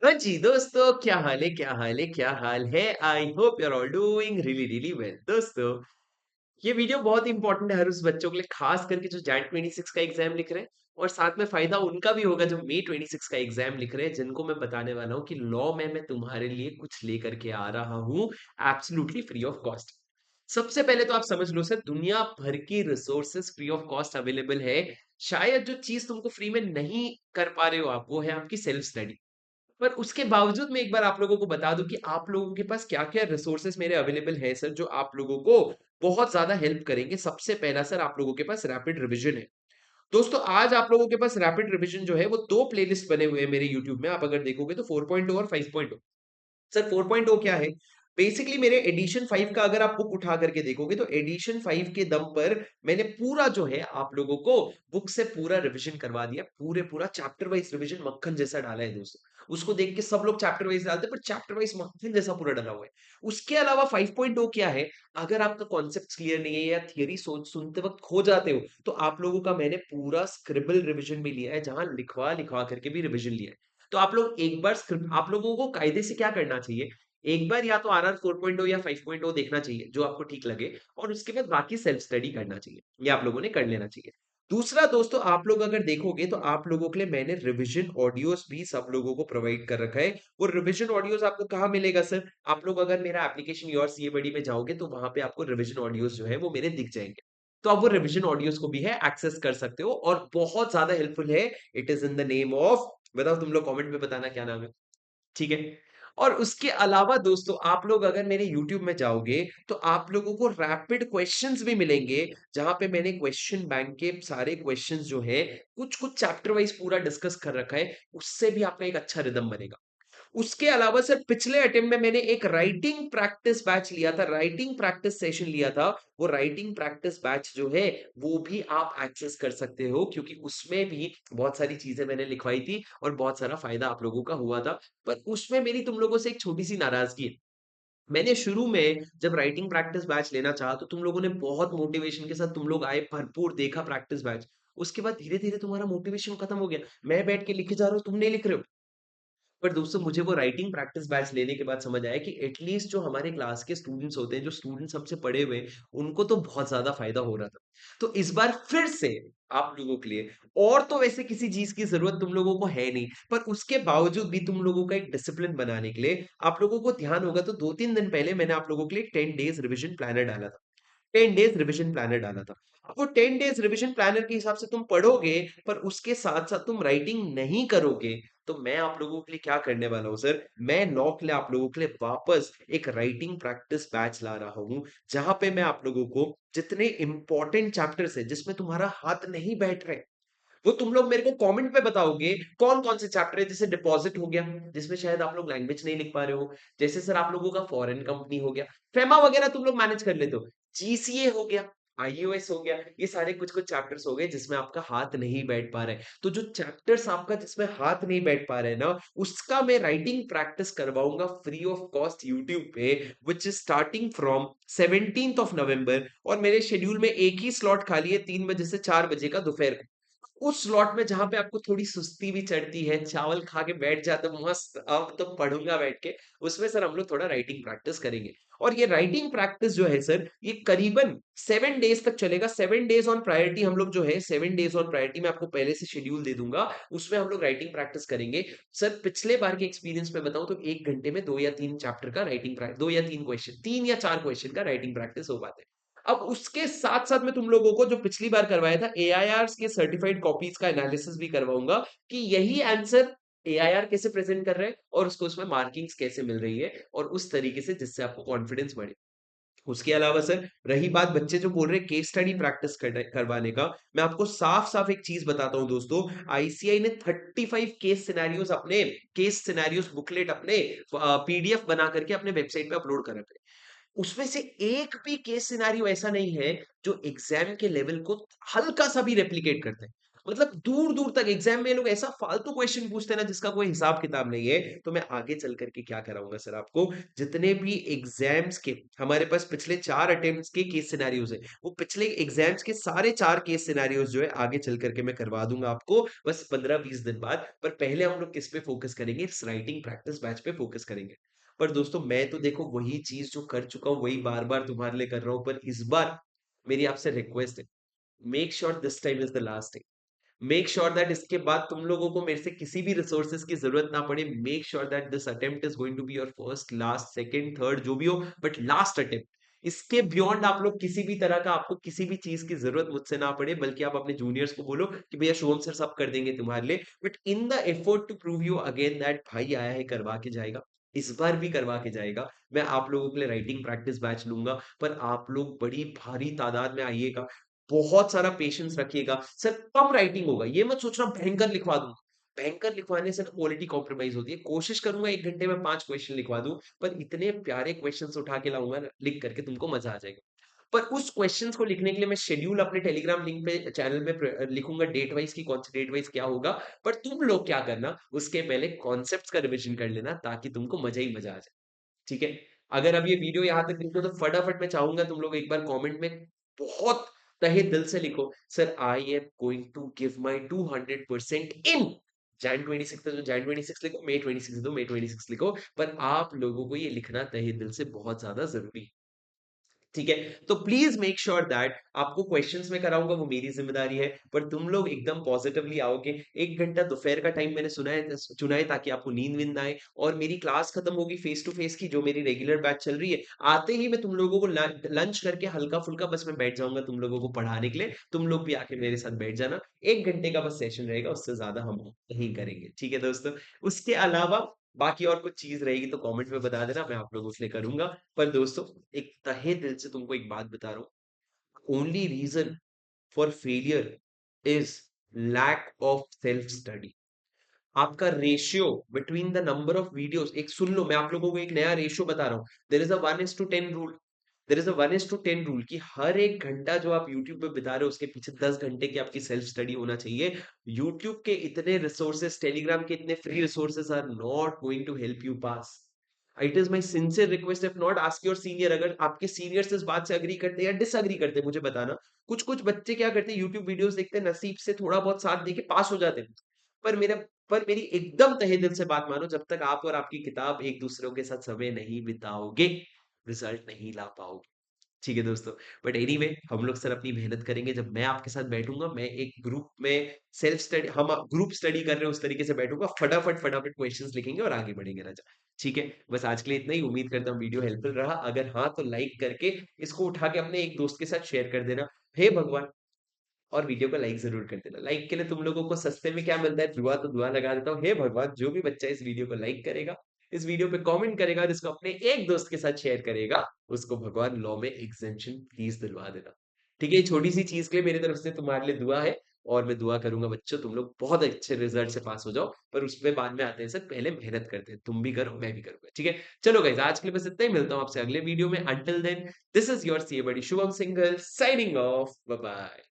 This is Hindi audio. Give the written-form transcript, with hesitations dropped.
हाँ जी दोस्तों, क्या हाल है क्या हाल है क्या हाल है। I hope you are all doing really really well. दोस्तों, ये वीडियो बहुत इंपॉर्टेंट है हर उस बच्चों के लिए, खास करके जो जैन 26 का एग्जाम लिख रहे हैं। और साथ में फायदा उनका भी होगा जो मई 26 का एग्जाम लिख रहे हैं, जिनको मैं बताने वाला हूँ कि लॉ में मैं तुम्हारे लिए कुछ लेकर के आ रहा हूँ एब्सोल्युटली फ्री ऑफ कॉस्ट। सबसे पहले तो आप समझ लो सर, दुनिया भर की resources free of cost available है। शायद जो चीज तुमको फ्री में नहीं कर पा रहे हो आप, वो है आपकी सेल्फ स्टडी। पर उसके बावजूद मैं एक बार आप लोगों को बता दूं कि आप लोगों के पास क्या-क्या रिसोर्सेस मेरे अवेलेबल हैं सर, जो आप लोगों को बहुत ज़्यादा हेल्प करेंगे। सबसे पहला सर, आप लोगों के पास रैपिड रिवीजन है। दोस्तों, आज आप लोगों के पास रैपिड रिवीजन जो है वो 2 प्लेलिस्ट बने हुए हैं मेरे यूट्यूब में। आप अगर देखोगे तो 4.0 और 5.0। सर 4.0 क्या है? बेसिकली मेरे एडिशन 5 का अगर आप बुक उठा करके देखोगे तो एडिशन 5 के दम पर मैंने पूरा जो है आप लोगों को बुक से पूरा रिवीजन करवा दिया। पूरा चैप्टर वाइज रिवीजन मक्खन जैसा डाला है दोस्तों। उसको देख के सब लोग चैप्टर वाइज डालते हैं, पर चैप्टर वाइज मक्खन जैसा पूरा डाला हुआ है। उसके अलावा 5.0 क्या है? अगर आपका कॉन्सेप्ट क्लियर नहीं है या थियरी सोच सुनते वक्त खो जाते हो, तो आप लोगों का मैंने पूरा स्क्रिबल रिवीजन भी लिया है, जहां लिखवा लिखवा करके भी रिवीजन लिया है। तो आप लोग एक बार स्क्रिप्ट, आप लोगों को कायदे से क्या करना चाहिए, एक बार या तो आरआर 4.0 या 5.0 देखना चाहिए, जो आपको ठीक लगे, और उसके बाद बाकी सेल्फ स्टडी करना चाहिए। ये आप लोगों ने कर लेना चाहिए। दूसरा दोस्तों, आप लोग अगर देखोगे तो आप लोगों के लिए मैंने रिवीजन ऑडियोज भी सब लोगों को प्रोवाइड कर रखा है। वो रिवीजन ऑडियोज आपको कहाँ मिलेगा सर? आप लोग अगर मेरा एप्लीकेशन योर सीए बडी में जाओगे तो वहां पे आपको रिवीजन ऑडियोज जो है वो मेरे दिख जाएंगे। तो आप वो रिवीजन ऑडियोज को भी है एक्सेस कर सकते हो, और बहुत ज्यादा हेल्पफुल है। It is in the name of, बताओ तुम लोग कमेंट में बताना क्या नाम है। ठीक है? और उसके अलावा दोस्तों, आप लोग अगर मेरे YouTube में जाओगे, तो आप लोगों को रैपिड क्वेश्चंस भी मिलेंगे, जहां पे मैंने क्वेश्चन बैंक के सारे क्वेश्चंस जो है कुछ-कुछ चैप्टर वाइज़ पूरा डिस्कस कर रखा है। उससे भी आपका एक अच्छा रिदम बनेगा। उसके अलावा सर, पिछले अटेम्प्ट में मैंने एक राइटिंग प्रैक्टिस बैच लिया था, राइटिंग प्रैक्टिस सेशन लिया था। वो राइटिंग प्रैक्टिस बैच जो है, वो भी आप एक्सेस कर सकते हो, क्योंकि उसमें भी बहुत सारी चीजें मैंने लिखवाई थी और बहुत सारा फायदा आप लोगों का हुआ था। पर उसमें मेरी तुम लोगों से एक छोटी सी नाराजगी है। मैंने शुरू में जब राइटिंग प्रैक्टिस बैच लेना चाहा, तो तुम लोगों ने बहुत मोटिवेशन के साथ तुम लोग आए, भरपूर देखा प्रैक्टिस बैच। उसके बाद धीरे धीरे तुम्हारा मोटिवेशन खत्म हो गया। मैं बैठ के लिखे जा रहा हूँ, तुम नहीं लिख रहे हो। पर दोस्तों, मुझे वो राइटिंग प्रैक्टिस बैच लेने के बाद समझ आया कि एटलीस्ट जो हमारे क्लास के स्टूडेंट्स होते हैं, जो स्टूडेंट्स हमसे पढ़े हुए हैं, उनको तो बहुत ज़्यादा फ़ायदा हो रहा था। तो इस बार फिर से आप लोगों के लिए, और तो वैसे किसी चीज़ की ज़रूरत तुम लोगों को है नहीं, पर उसके बावजूद भी तुम लोगों का एक डिसिप्लिन बनाने के लिए आप लोगों को ध्यान होगा, तो 2-3 दिन पहले मैंने आप लोगों के लिए 10 डेज़ रिविज़न प्लानर डाला था। 10 डेज़ रिविज़न प्लानर डाला था। अब वो 10 डेज़ रिविज़न प्लानर के हिसाब से तुम पढ़ोगे, पर उसके साथ-साथ तुम राइटिंग नहीं करोगे, तो मैं आप लोगों के लिए क्या करने वाला हूँ सर, मैं नौ के लिए आप लोगों के लिए वापस एक राइटिंग प्रैक्टिस बैच ला रहा हूँ, जहाँ पे मैं आप लोगों को जितने इम्पोर्टेंट चैप्टर्स हैं, जिसमें तुम्हारा हाथ नहीं बैठ रहे, वो तुम लोग मेरे को कमेंट पे बताओगे कौन-कौन से चैप्टर है। जैसे डिपॉजिट हो गया, जिसमें शायद आप लोग लैंग्वेज नहीं लिख पा रहे हो। जैसे सर आप लोगों का फॉरेन कंपनी हो गया, फेमा वगैरह तुम लोग मैनेज कर लेते हो। जीसीए हो गया, आईओएस हो गया, ये सारे कुछ-कुछ चैप्टर्स हो गए जिसमें आपका हाथ नहीं बैठ पा रहा है। तो जो चैप्टर्स आपका जिसमें हाथ नहीं बैठ पा रहे हैं ना, उसका मैं राइटिंग प्रैक्टिस करवाऊँगा फ्री ऑफ कॉस्ट यूट्यूब पे, which is starting from 17th of November. और मेरे शेड्यूल में एक ही स्लॉट खाली है, 3 बजे से 4 बजे का दोपहर को। उस स्लॉट में जहाँ पे आपको थोड़ी सुस्ती भी चढ़ती है, चावल खा के बैठ जाते हो मस्त, अब तो पढ़ूँगा बैठ के, उसमें सर हम लोग थोड़ा राइटिंग प्रैक्टिस करेंगे। और ये राइटिंग प्रैक्टिस जो है सर, ये करीबन 7 डेज़ तक चलेगा। 7 डेज़ ऑन प्रायोरिटी हम लोग जो है, 7 डेज़ ऑन प्रायोरिटी मैं आपको पहले से शेड्यूल दे दूँगा, उसमें हम लोग राइटिंग प्रैक्टिस करेंगे। सर पिछले बार के एक्सपीरियंस में बताऊँ तो 1 घंटे में 2 या 3 चैप्टर का राइटिंग प्रैक 2 या 3 क्वेश्चन, 3 या 4 क्वेश्चन का राइटिंग प्रैक्टिस हो पाता है। अब उसके साथ-साथ मैं तुम लोगों को जो पिछली बार करवाया था एआईआरस के सर्टिफाइड कॉपीज का एनालिसिस भी करवाऊँगा, कि यही आंसर एआईआर कैसे प्रेज़ेंट कर रहे हैं और उसको उसमें मार्किंग्स कैसे मिल रही है, और उस तरीके से जिससे आपको कॉन्फिडेंस बढ़े। उसके अलावा सर, रही बात बच्चे जो बोल रहे हैं केस स्टडी प्रैक्टिस करवाने का, मैं आपको साफ-साफ एक चीज़ बताता हूँ दोस्तों, आईसीएआई ने 35 केस सिनेरियोस बुकलेट अपने पीडीएफ बना करके अपने वेबसाइट पे अपलोड कर रखे हैं। उसमें से एक भी केस सिनेरियो ऐसा नहीं है जो एग्जाम के लेवल को हल्का सा भी रेप्लिकेट करता है। मतलब दूर-दूर तक एग्ज़ाम में ये लोग ऐसा फालतू क्वेश्चन पूछते हैं ना जिसका कोई हिसाब-किताब नहीं है। तो मैं आगे चल कर के क्या कराऊँगा सर आपको, जितने भी एग्ज़ाम्स के हमारे पास पिछले 4 अटेम्प्ट्स के केस सिनेरियोज़ हैं, वो पिछले एग्ज़ाम्स के सारे 4 केस सिनेरियोज़ जो है आगे चल कर के मैं करवा दूँगा आपको, बस 15-20 दिन बाद। पर पहले हम लोग किस पे फ़ोकस करेंगे, इस राइटिंग प्रैक्टिस बैच पे फ़ोकस करेंगे। पर दोस्तों मैं तो देखो वही चीज़ जो कर चुका हूँ, वही बार-बार तुम्हारे लिए कर रहा हूँ, पर इस बार मेरी आपसे रिक्वेस्ट है, make sure this time is the last time. Make sure that इसके बाद तुम लोगों को मेरे से किसी भी रिसोर्सेज की जरूरत ना पड़े। Make sure that this attempt is going to be your first, last, second, third जो भी हो, बट लास्ट अटेम्प्ट। इसके बियॉन्ड आप लोग किसी भी तरह का, आपको किसी भी चीज की जरूरत मुझसे ना पड़े, बल्कि आप अपने जूनियर्स को बोलो कि भैया शुभम सर सब कर देंगे तुम्हारे लिए, but in the effort to prove you again that भाई आया है करवा के जाएगा, इस बार भी करवा के जाएगा। मैं आप लोगों के लिए राइटिंग प्रैक्टिस बैच लूंगा, पर आप लोग बड़ी भारी तादाद में आइएगा, बहुत सारा पेशेंस रखिएगा। सर कम राइटिंग होगा, ये मत सोचना भयंकर लिखवा दूंगा। भयंकर लिखवाने से ना क्वालिटी कॉम्प्रोमाइज होती है। कोशिश करूंगा 1 घंटे में 5 क्वेश्चन लिखवा दूं, पर इतने प्यारे क्वेश्चंस उठा के लाऊंगा ना, लिख करके तुमको मजा आ जाएगा। पर उस क्वेश्चंस को लिखने के लिए मैं शेड्यूल अपने टेलीग्राम लिंक पे चैनल पे लिखूंगा डेट वाइज की, कौन सी डेट वाइज क्या होगा। पर तुम लोग क्या करना, उसके पहले कॉन्सेप्ट्स का रिवीजन कर लेना, ताकि तुमको मजा ही मजा आ जाए। ठीक है? अगर अब ये वीडियो यहाँ तक देखो तो फटाफट मैं चाहूँगा तुम लोग एक बार कमेंट में बहुत तहे दिल से लिखो, sir I am going to give my 200% in Jan 26 है तो जैन 26 लिखो, मई 26 है तो मई 26 लिखो, पर आप लोगों को ये लिखना तहे दिल से बहुत ज़्यादा ज़रूरी है। ठीक है? तो प्लीज़ मेक श्योर दैट आपको क्वेश्चन्स मैं कराऊँगा वो मेरी ज़िम्मेदारी है, पर तुम लोग एकदम पॉज़िटिवली आओगे। 1 घंटा दोपहर का टाइम मैंने चुना है ताकि आपको नींद-वींद ना आए, और मेरी क्लास खत्म होगी फेस टू फेस की जो मेरी रेगुलर बैच चल रही है। आते ही मैं तुम लोगों को लंच करके हल्का-फुल्का बस मैं बैठ जाऊँगा तुम लोगों को पढ़ाने के लिए। तुम लोग भी आके मेरे साथ बैठ जाना। 1 घंटे का बस सेशन रहेगा, उससे ज़्यादा हम नहीं करेंगे। ठीक है दोस्तों? उसके अलावा बाकी और कुछ चीज़ रहेगी तो कमेंट में बता देना, मैं आप लोगों के लिए करूँगा। पर दोस्तों एक तहे दिल से तुमको एक बात बता रहा हूँ, only reason for failure is lack of self study. आपका ratio between the number of videos, एक सुन लो, मैं आप लोगों को एक नया रेशियो बता रहा हूँ। There is a 1:10 rule. There is a 1:10 rule कि हर 1 घंटा जो आप यूट्यूब पे बिता रहे हो उसके पीछे 10 घंटे की आपकी सेल्फ स्टडी होना चाहिए। यूट्यूब के इतने रिसोर्सेज, टेलीग्राम के इतने free resources are not going to help you pass. It is my sincere request, if not ask your senior. अगर आपके सीनियर्स इस बात से एग्री करते हैं या डिसएग्री करते हैं मुझे बताना। कुछ कुछ बच्चे क्या करते हैं, यूट्यूब वीडियोस देखते हैं, नसीब से थोड़ा बहुत साथ देके पास हो जाते हैं। पर मेरा पर मेरी एकदम तहे दिल से बात मानो, जब तक आप और आपकी किताब एक दूसरों के साथ समय नहीं बिताओगे, रिजल्ट नहीं ला पाओगे। ठीक है दोस्तों, बट एनीवे हम लोग सर अपनी मेहनत करेंगे। जब मैं आपके साथ बैठूंगा, मैं एक ग्रुप में सेल्फ स्टडी, हम ग्रुप स्टडी कर रहे हैं उस तरीके से बैठूंगा, फटाफट फटाफट क्वेश्चंस लिखेंगे और आगे बढ़ेंगे राजा। ठीक है, बस आज के लिए इतना ही। उम्मीद करता हूँ वीडियो हेल्पफुल रहा। अगर हाँ तो लाइक करके इसको उठा के अपने एक दोस्त के साथ शेयर कर देना। हे भगवान, और वीडियो को लाइक ज़रूर कर देना। लाइक के लिए तुम लोगों को सस्ते में क्या मिलता है, दुआ तो दुआ लगा देता हूँ। हे भगवान, जो भी बच्चा इस वीडियो को लाइक करेगा, इस वीडियो पे कमेंट करेगा और इसको अपने एक दोस्त के साथ शेयर करेगा, उसको भगवान लॉ में एग्जेम्पशन प्लीज़ दिलवा देना। ठीक है? ये छोटी-सी चीज़ के लिए मेरी तरफ से तुम्हारे लिए दुआ है, और मैं दुआ करूँगा बच्चों तुम लोग बहुत अच्छे रिजल्ट से पास हो जाओ। पर उसमें बाद में आते हैं सर, पहले मेहनत करते हैं। तुम भी करो, मैं भी करूँगा। ठीक है? चलो गाइज़, आज के लिए बस इतना ही। मिलता हूँ आपसे अगले वीडियो में। Until then, this is your CA buddy Shubham Singhal signing off. Bye bye.